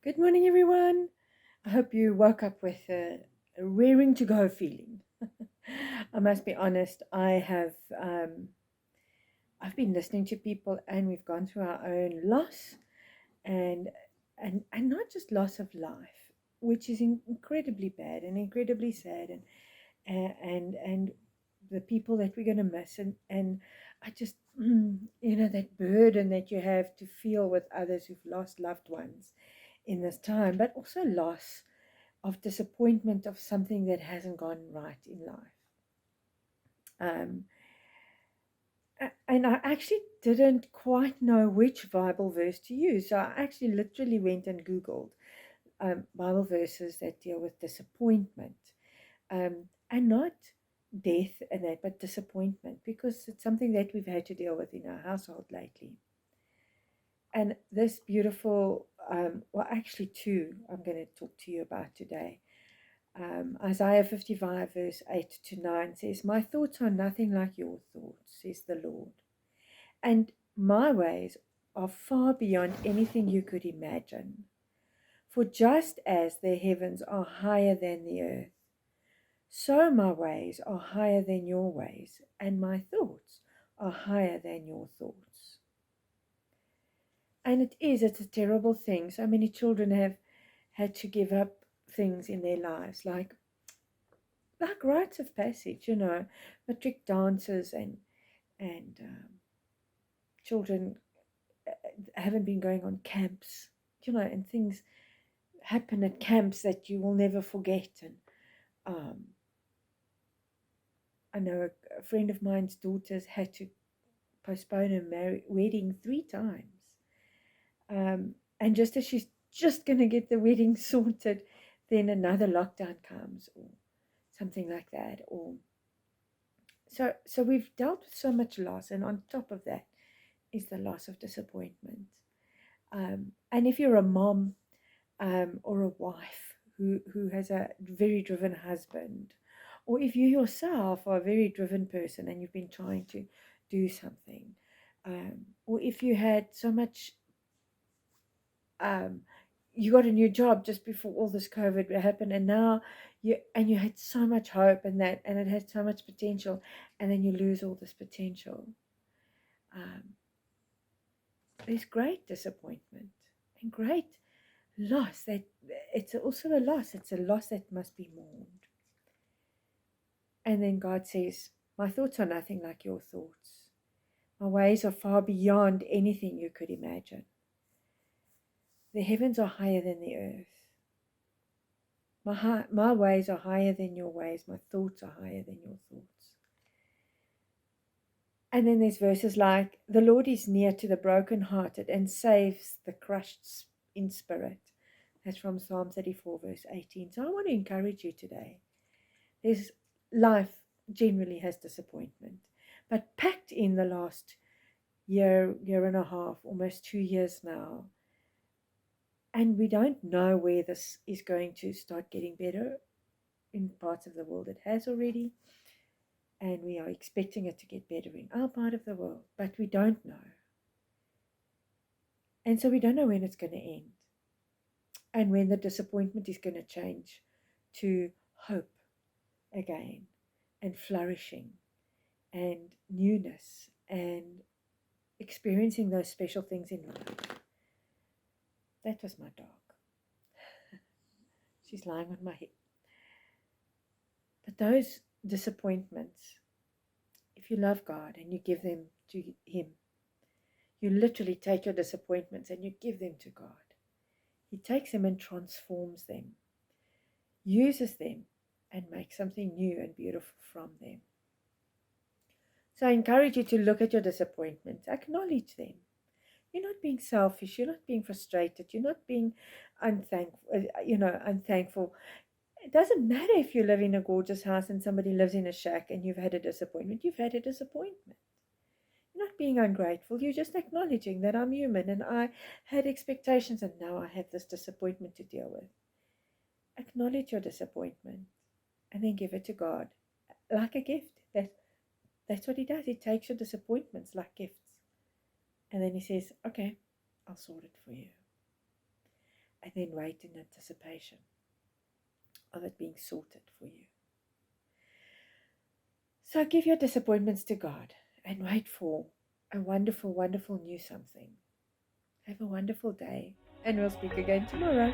Good morning, everyone. I hope you woke up with a raring to go feeling. I must be honest, I've been listening to people, and we've gone through our own loss, and and not just loss of life, which is incredibly bad and incredibly sad, and the people that we're going to miss, and I just that burden that you have to feel with others who've lost loved ones in this time, but also loss of disappointment of something that hasn't gone right in life. Um, and I actually didn't quite know which Bible verse to use. So I actually literally went and Googled Bible verses that deal with disappointment, and not death and that, but disappointment, because it's something that we've had to deal with in our household lately. And this beautiful, well, actually, two I'm going to talk to you about today. Isaiah 55, verse 8 to 9 says, "My thoughts are nothing like your thoughts, says the Lord, and my ways are far beyond anything you could imagine. For just as the heavens are higher than the earth, so my ways are higher than your ways, and my thoughts are higher than your thoughts." And it's a terrible thing. So many children have had to give up things in their lives, like rites of passage, matric dances, and children haven't been going on camps, and things happen at camps that you will never forget. And um, I know a friend of mine's daughters had to postpone her wedding 3 times. And just as she's just going to get the wedding sorted, then another lockdown comes, or something like that. Or so we've dealt with so much loss, and on top of that is the loss of disappointment. And if you're a mom, or a wife who has a very driven husband, or if you yourself are a very driven person and you've been trying to do something, or if you had so much, um, you got a new job just before all this COVID happened, and now you had so much hope, and it had so much potential, and then you lose all this potential. Um, there's great disappointment and great loss. That it's also a loss. It's a loss that must be mourned. And then God says, "My thoughts are nothing like your thoughts. My ways are far beyond anything you could imagine. The heavens are higher than the earth. My ways are higher than your ways. My thoughts are higher than your thoughts." And then there's verses like, "The Lord is near to the brokenhearted and saves the crushed in spirit." That's from Psalm 34, verse 18. So I want to encourage you today. There's life generally has disappointment, but packed in the last year and a half, almost 2 years now, and we don't know where this is going to start getting better. In parts of the world it has already, and we are expecting it to get better in our part of the world, but we don't know. And so we don't know when it's going to end, and when the disappointment is going to change to hope again, and flourishing, and newness, and experiencing those special things in life. That was my dog. She's lying on my hip. But those disappointments, if you love God and you give them to Him, you literally take your disappointments and you give them to God. He takes them and transforms them, uses them, and makes something new and beautiful from them. So I encourage you to look at your disappointments, acknowledge them. You're not being selfish, you're not being frustrated, you're not being unthankful. It doesn't matter if you live in a gorgeous house and somebody lives in a shack and you've had a disappointment. You've had a disappointment. You're not being ungrateful. You're just acknowledging that I'm human and I had expectations and now I have this disappointment to deal with. Acknowledge your disappointment and then give it to God like a gift. That's what He does. He takes your disappointments like gifts. And then He says, "Okay, I'll sort it for you." and then wait in anticipation of it being sorted for you. So give your disappointments to God and wait for a wonderful, wonderful new something. Have a wonderful day, and we'll speak again tomorrow.